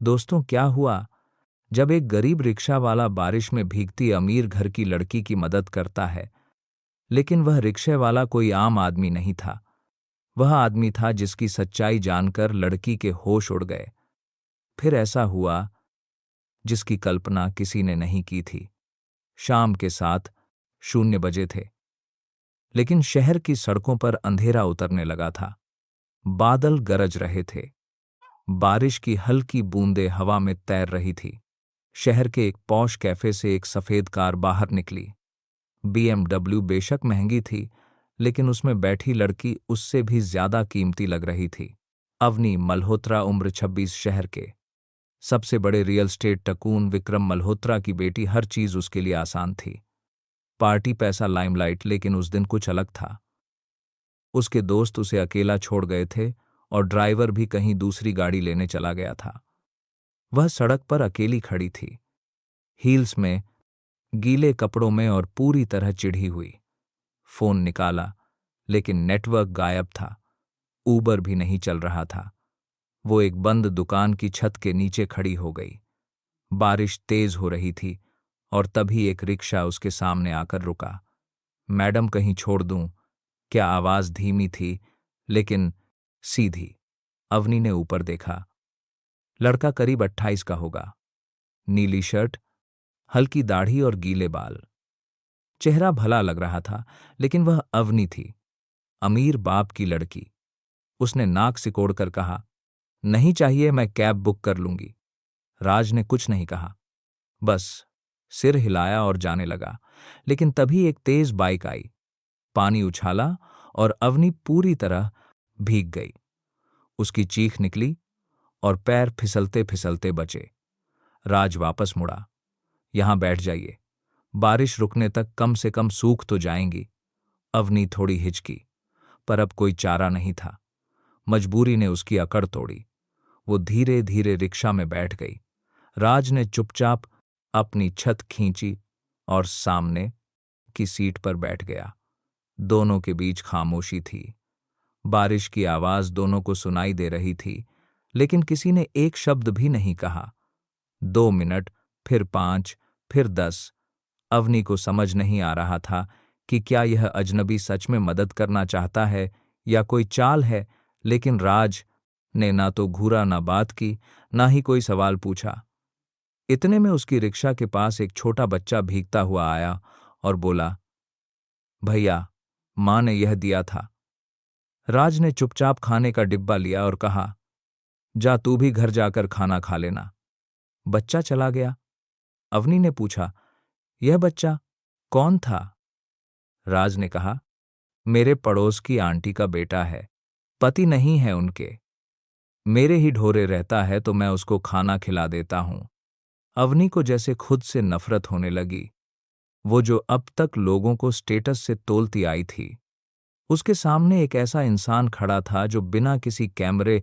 दोस्तों, क्या हुआ जब एक गरीब रिक्शा वाला बारिश में भीगती अमीर घर की लड़की की मदद करता है। लेकिन वह रिक्शे वाला कोई आम आदमी नहीं था। वह आदमी था जिसकी सच्चाई जानकर लड़की के होश उड़ गए। फिर ऐसा हुआ जिसकी कल्पना किसी ने नहीं की थी। शाम के 7:00 थे, लेकिन शहर की सड़कों पर अंधेरा उतरने लगा था। बादल गरज रहे थे। बारिश की हल्की बूंदें हवा में तैर रही थी। शहर के एक पॉश कैफे से एक सफेद कार बाहर निकली। BMW बेशक महंगी थी, लेकिन उसमें बैठी लड़की उससे भी ज्यादा कीमती लग रही थी। अवनी मल्होत्रा, उम्र 26, शहर के सबसे बड़े रियल स्टेट टकून विक्रम मल्होत्रा की बेटी। हर चीज उसके लिए आसान थी। पार्टी, पैसा, लाइमलाइट। लेकिन उस दिन कुछ अलग था। उसके दोस्त उसे अकेला छोड़ गए थे और ड्राइवर भी कहीं दूसरी गाड़ी लेने चला गया था। वह सड़क पर अकेली खड़ी थी, हील्स में, गीले कपड़ों में और पूरी तरह चिढ़ी हुई। फोन निकाला, लेकिन नेटवर्क गायब था। ऊबर भी नहीं चल रहा था। वो एक बंद दुकान की छत के नीचे खड़ी हो गई। बारिश तेज हो रही थी और तभी एक रिक्शा उसके सामने आकर रुका। मैडम, कहीं छोड़ दूं क्या? आवाज धीमी थी, लेकिन सीधी। अवनी ने ऊपर देखा। लड़का करीब 28 का होगा। नीली शर्ट, हल्की दाढ़ी और गीले बाल। चेहरा भला लग रहा था, लेकिन वह अवनी थी, अमीर बाप की लड़की। उसने नाक सिकोड़कर कहा, नहीं चाहिए, मैं कैब बुक कर लूंगी। राज ने कुछ नहीं कहा, बस सिर हिलाया और जाने लगा। लेकिन तभी एक तेज बाइक आई। पानी उछाला और अवनी पूरी तरह भीग गई। उसकी चीख निकली और पैर फिसलते फिसलते बचे। राज वापस मुड़ा। यहां बैठ जाइए, बारिश रुकने तक कम से कम सूख तो जाएंगी। अवनी थोड़ी हिचकी, पर अब कोई चारा नहीं था। मजबूरी ने उसकी अकड़ तोड़ी। वो धीरे धीरे रिक्शा में बैठ गई। राज ने चुपचाप अपनी छत खींची और सामने की सीट पर बैठ गया। दोनों के बीच खामोशी थी। बारिश की आवाज दोनों को सुनाई दे रही थी, लेकिन किसी ने एक शब्द भी नहीं कहा। 2 मिनट, फिर 5, फिर 10। अवनी को समझ नहीं आ रहा था कि क्या यह अजनबी सच में मदद करना चाहता है या कोई चाल है। लेकिन राज ने ना तो घूरा, ना बात की, ना ही कोई सवाल पूछा। इतने में उसकी रिक्शा के पास एक छोटा बच्चा भीगता हुआ आया और बोला, भैया, मां ने यह दिया था। राज ने चुपचाप खाने का डिब्बा लिया और कहा, जा तू भी घर जाकर खाना खा लेना। बच्चा चला गया। अवनी ने पूछा, यह बच्चा कौन था? राज ने कहा, मेरे पड़ोस की आंटी का बेटा है। पति नहीं है उनके। मेरे ही ढोरे रहता है तो मैं उसको खाना खिला देता हूं। अवनी को जैसे खुद से नफरत होने लगी। वो जो अब तक लोगों को स्टेटस से तोलती आई थी, उसके सामने एक ऐसा इंसान खड़ा था जो बिना किसी कैमरे,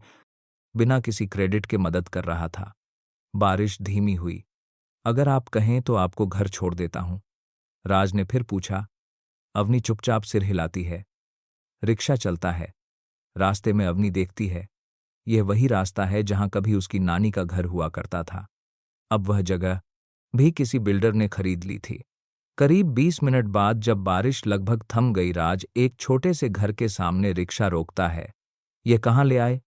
बिना किसी क्रेडिट के मदद कर रहा था। बारिश धीमी हुई। अगर आप कहें तो आपको घर छोड़ देता हूं। राज ने फिर पूछा। अवनी चुपचाप सिर हिलाती है। रिक्शा चलता है। रास्ते में अवनी देखती है, यह वही रास्ता है जहां कभी उसकी नानी का घर हुआ करता था। अब वह जगह भी किसी बिल्डर ने खरीद ली थी। करीब 20 मिनट बाद जब बारिश लगभग थम गई, राज एक छोटे से घर के सामने रिक्शा रोकता है। ये कहाँ ले आए?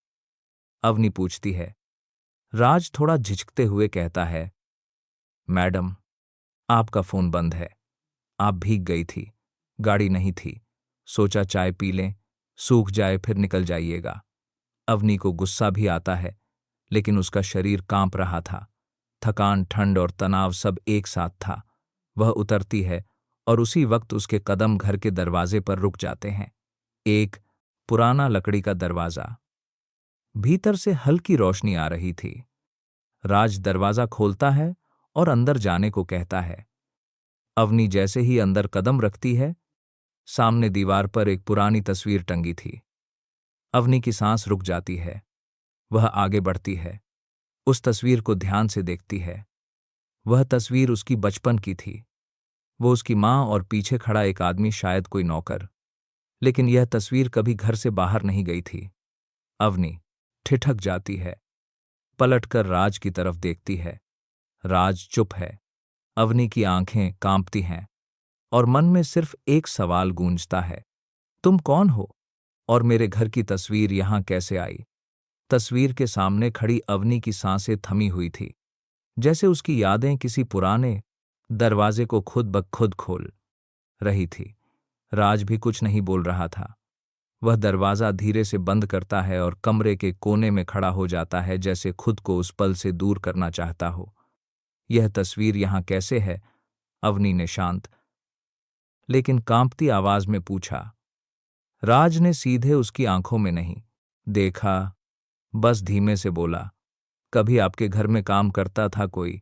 अवनी पूछती है। राज थोड़ा झिझकते हुए कहता है, मैडम, आपका फोन बंद है। आप भीग गई थी, गाड़ी नहीं थी। सोचा चाय पी लें, सूख जाए फिर निकल जाइएगा। अवनी को गुस्सा भी आता है, लेकिन उसका शरीर कांप रहा था। थकान, ठंड और तनाव सब एक साथ था। वह उतरती है और उसी वक्त उसके कदम घर के दरवाजे पर रुक जाते हैं। एक पुराना लकड़ी का दरवाजा। भीतर से हल्की रोशनी आ रही थी। राज दरवाजा खोलता है और अंदर जाने को कहता है। अवनी जैसे ही अंदर कदम रखती है, सामने दीवार पर एक पुरानी तस्वीर टंगी थी। अवनी की सांस रुक जाती है। वह आगे बढ़ती है, उस तस्वीर को ध्यान से देखती है। वह तस्वीर उसकी बचपन की थी। वो उसकी माँ और पीछे खड़ा एक आदमी, शायद कोई नौकर। लेकिन यह तस्वीर कभी घर से बाहर नहीं गई थी। अवनी ठिठक जाती है। पलटकर राज की तरफ देखती है। राज चुप है। अवनी की आंखें कांपती हैं और मन में सिर्फ एक सवाल गूंजता है, तुम कौन हो और मेरे घर की तस्वीर यहां कैसे आई? तस्वीर के सामने खड़ी अवनी की सांसें थमी हुई थी, जैसे उसकी यादें किसी पुराने दरवाजे को खुद ब खुद खोल रही थी। राज भी कुछ नहीं बोल रहा था। वह दरवाजा धीरे से बंद करता है और कमरे के कोने में खड़ा हो जाता है, जैसे खुद को उस पल से दूर करना चाहता हो। यह तस्वीर यहां कैसे है? अवनी ने शांत लेकिन कांपती आवाज में पूछा। राज ने सीधे उसकी आंखों में नहीं देखा, बस धीमे से बोला, कभी आपके घर में काम करता था कोई,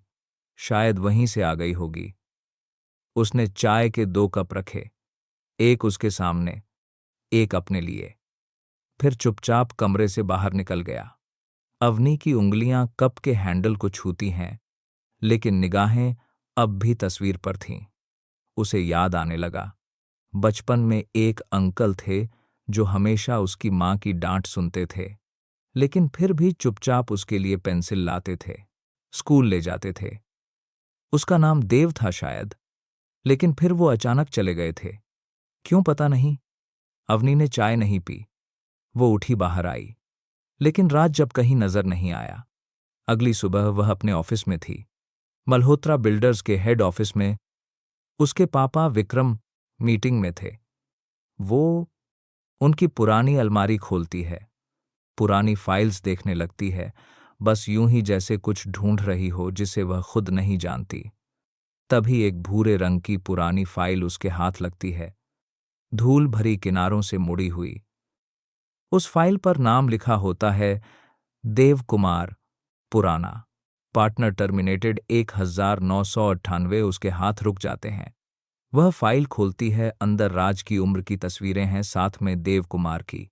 शायद वहीं से आ गई होगी। उसने चाय के 2 कप रखे, एक उसके सामने, एक अपने लिए, फिर चुपचाप कमरे से बाहर निकल गया। अवनी की उंगलियां कप के हैंडल को छूती हैं, लेकिन निगाहें अब भी तस्वीर पर थीं। उसे याद आने लगा, बचपन में एक अंकल थे जो हमेशा उसकी मां की डांट सुनते थे, लेकिन फिर भी चुपचाप उसके लिए पेंसिल लाते थे, स्कूल ले जाते थे। उसका नाम देव था शायद, लेकिन फिर वो अचानक चले गए थे। क्यों पता नहीं। अवनी ने चाय नहीं पी। वो उठी बाहर आई, लेकिन राज जब कहीं नजर नहीं आया। अगली सुबह वह अपने ऑफिस में थी, मल्होत्रा बिल्डर्स के हेड ऑफिस में। उसके पापा विक्रम मीटिंग में थे। वो उनकी पुरानी अलमारी खोलती है, पुरानी फाइल्स देखने लगती है, बस यूं ही जैसे कुछ ढूंढ रही हो जिसे वह खुद नहीं जानती। तभी एक भूरे रंग की पुरानी फाइल उसके हाथ लगती है, धूल भरी किनारों से मुड़ी हुई। उस फाइल पर नाम लिखा होता है, देव कुमार, पुराना, पार्टनर टर्मिनेटेड 1998। उसके हाथ रुक जाते हैं। वह फाइल खोलती है, अंदर राज की उम्र की तस्वीरें हैं, साथ में देव कुमार की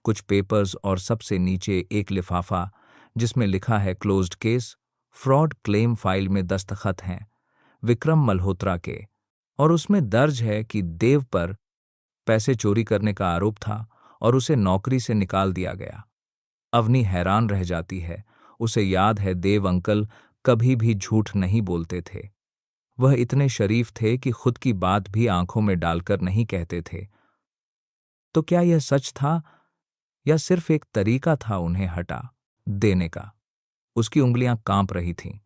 कुछ पेपर्स और सबसे नीचे एक लिफाफा जिसमें लिखा है closed case, fraud claim. File में दस्तखत हैं विक्रम मल्होत्रा के, और उसमें दर्ज है कि देव पर पैसे चोरी करने का आरोप था और उसे नौकरी से निकाल दिया गया। अवनी हैरान रह जाती है। उसे याद है, देव अंकल कभी भी झूठ नहीं बोलते थे। वह इतने शरीफ थे कि खुद की बात भी आंखों में डालकर नहीं कहते थे। तो क्या यह सच था या सिर्फ एक तरीका था उन्हें हटा देने का? उसकी उंगलियां कांप रही थीं।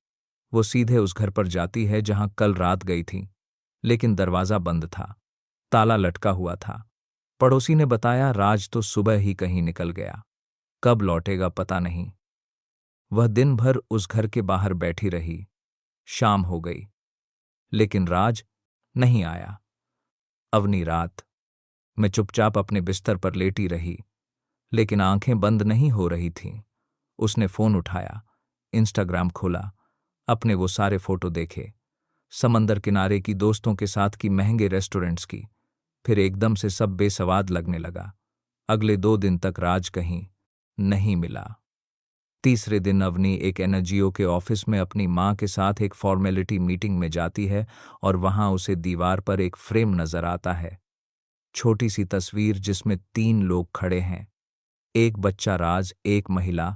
वो सीधे उस घर पर जाती है जहां कल रात गई थी, लेकिन दरवाजा बंद था, ताला लटका हुआ था। पड़ोसी ने बताया, राज तो सुबह ही कहीं निकल गया, कब लौटेगा पता नहीं। वह दिन भर उस घर के बाहर बैठी रही। शाम हो गई, लेकिन राज नहीं आया। अवनी रात में चुपचाप अपने बिस्तर पर लेटी रही, लेकिन आंखें बंद नहीं हो रही थीं। उसने फोन उठाया, इंस्टाग्राम खोला, अपने वो सारे फोटो देखे, समंदर किनारे की, दोस्तों के साथ की, महंगे रेस्टोरेंट्स की। फिर एकदम से सब बेसवाद लगने लगा। अगले 2 दिन तक राज कहीं नहीं मिला। तीसरे दिन अवनी एक एनजीओ के ऑफिस में अपनी मां के साथ एक फॉर्मेलिटी मीटिंग में जाती है और वहां उसे दीवार पर एक फ्रेम नजर आता है, छोटी सी तस्वीर जिसमें 3 लोग खड़े हैं, एक बच्चा राज, एक महिला,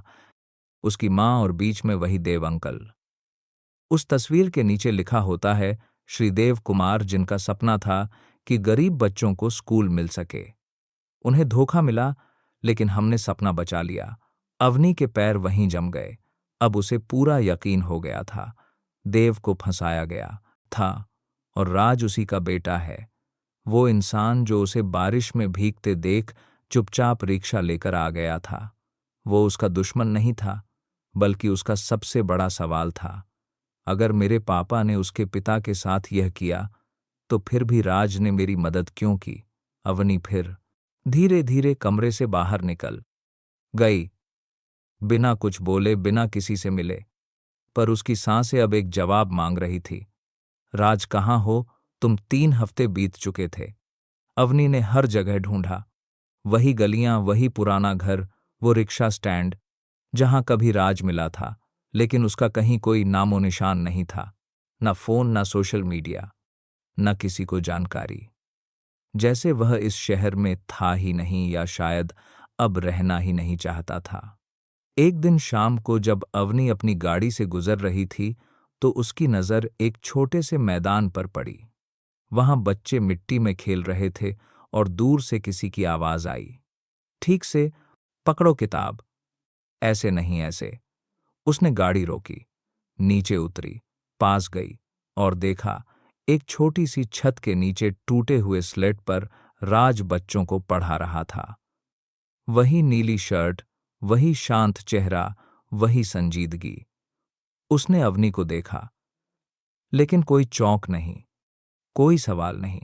उसकी मां और बीच में वही देव अंकल। उस तस्वीर के नीचे लिखा होता है, श्रीदेव कुमार, जिनका सपना था कि गरीब बच्चों को स्कूल मिल सके। उन्हें धोखा मिला, लेकिन हमने सपना बचा लिया। अवनी के पैर वहीं जम गए। अब उसे पूरा यकीन हो गया था, देव को फंसाया गया था और राज उसी का बेटा है। वो इंसान जो उसे बारिश में भीगते देख चुपचाप रिक्शा लेकर आ गया था, वो उसका दुश्मन नहीं था, बल्कि उसका सबसे बड़ा सवाल था। अगर मेरे पापा ने उसके पिता के साथ यह किया, तो फिर भी राज ने मेरी मदद क्यों की? अवनी फिर धीरे धीरे कमरे से बाहर निकल गई, बिना कुछ बोले, बिना किसी से मिले। पर उसकी सांसें अब एक जवाब मांग रही थी। राज कहाँ हो तुम? 3 हफ्ते बीत चुके थे। अवनी ने हर जगह ढूंढा, वही गलियां, वही पुराना घर, वो रिक्शा स्टैंड जहां कभी राज मिला था, लेकिन उसका कहीं कोई नामो निशान नहीं था। न फोन, न सोशल मीडिया, न किसी को जानकारी। जैसे वह इस शहर में था ही नहीं, या शायद अब रहना ही नहीं चाहता था। एक दिन शाम को जब अवनी अपनी गाड़ी से गुजर रही थी तो उसकी नज़र एक छोटे से मैदान पर पड़ी। वहां बच्चे मिट्टी में खेल रहे थे और दूर से किसी की आवाज आई, ठीक से, पकड़ो किताब। ऐसे नहीं, ऐसे। उसने गाड़ी रोकी, नीचे उतरी, पास गई और देखा एक छोटी सी छत के नीचे टूटे हुए स्लेट पर राज बच्चों को पढ़ा रहा था। वही नीली शर्ट, वही शांत चेहरा, वही संजीदगी। उसने अवनी को देखा, लेकिन कोई चौंक नहीं, कोई सवाल नहीं,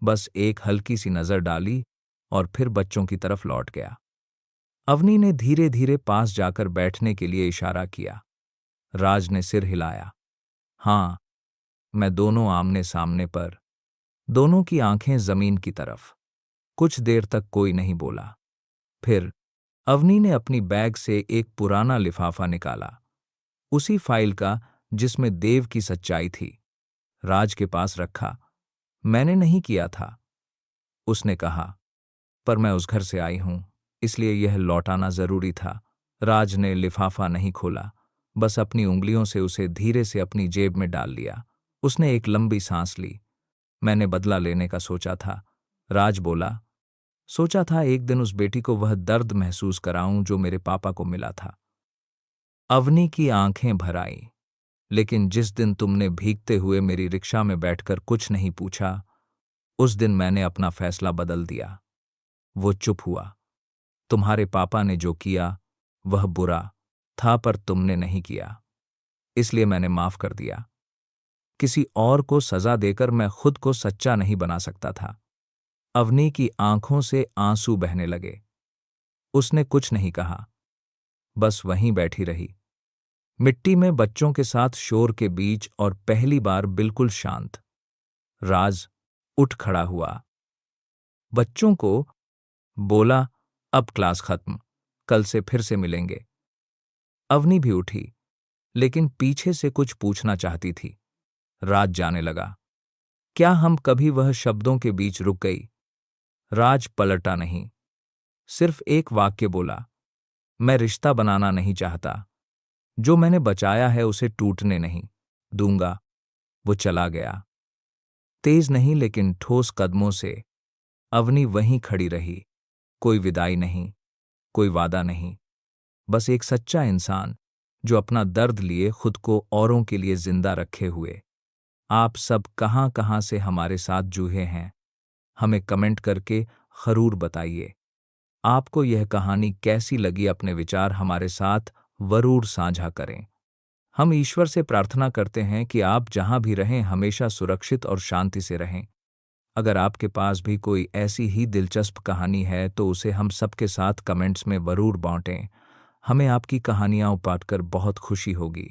बस एक हल्की सी नजर डाली और फिर बच्चों की तरफ लौट गया। अवनी ने धीरे धीरे पास जाकर बैठने के लिए इशारा किया। राज ने सिर हिलाया। हाँ, मैं। दोनों आमने सामने पर, दोनों की आंखें जमीन की तरफ। कुछ देर तक कोई नहीं बोला। फिर अवनी ने अपनी बैग से एक पुराना लिफाफा निकाला, उसी फाइल का जिसमें देव की सच्चाई थी। राज के पास रखा। मैंने नहीं किया था, उसने कहा, पर मैं उस घर से आई हूं, इसलिए यह लौटाना जरूरी था। राज ने लिफाफा नहीं खोला, बस अपनी उंगलियों से उसे धीरे से अपनी जेब में डाल लिया। उसने एक लंबी सांस ली। मैंने बदला लेने का सोचा था, राज बोला। सोचा था एक दिन उस बेटी को वह दर्द महसूस कराऊं जो मेरे पापा को मिला था। अवनी की आंखें भर आईं। लेकिन जिस दिन तुमने भीगते हुए मेरी रिक्शा में बैठकर कुछ नहीं पूछा, उस दिन मैंने अपना फैसला बदल दिया। वो चुप हुआ। तुम्हारे पापा ने जो किया वह बुरा था, पर तुमने नहीं किया, इसलिए मैंने माफ कर दिया। किसी और को सजा देकर मैं खुद को सच्चा नहीं बना सकता था। अवनी की आंखों से आंसू बहने लगे। उसने कुछ नहीं कहा, बस वहीं बैठी रही, मिट्टी में बच्चों के साथ शोर के बीच, और पहली बार बिल्कुल शांत। राज उठ खड़ा हुआ, बच्चों को बोला, अब क्लास खत्म, कल से फिर से मिलेंगे। अवनी भी उठी, लेकिन पीछे से कुछ पूछना चाहती थी। राज जाने लगा। क्या हम कभी वह शब्दों के बीच रुक गई? राज पलटा नहीं, सिर्फ एक वाक्य बोला, मैं रिश्ता बनाना नहीं चाहता, जो मैंने बचाया है उसे टूटने नहीं दूंगा। वो चला गया, तेज नहीं लेकिन ठोस कदमों से। अवनी वहीं खड़ी रही, कोई विदाई नहीं, कोई वादा नहीं, बस एक सच्चा इंसान जो अपना दर्द लिए खुद को औरों के लिए जिंदा रखे हुए। आप सब कहां कहां से हमारे साथ जुड़े हैं, हमें कमेंट करके जरूर बताइए। आपको यह कहानी कैसी लगी, अपने विचार हमारे साथ जरूर साझा करें। हम ईश्वर से प्रार्थना करते हैं कि आप जहां भी रहें हमेशा सुरक्षित और शांति से रहें। अगर आपके पास भी कोई ऐसी ही दिलचस्प कहानी है तो उसे हम सबके साथ कमेंट्स में जरूर बांटें। हमें आपकी कहानियां पाकर बहुत खुशी होगी।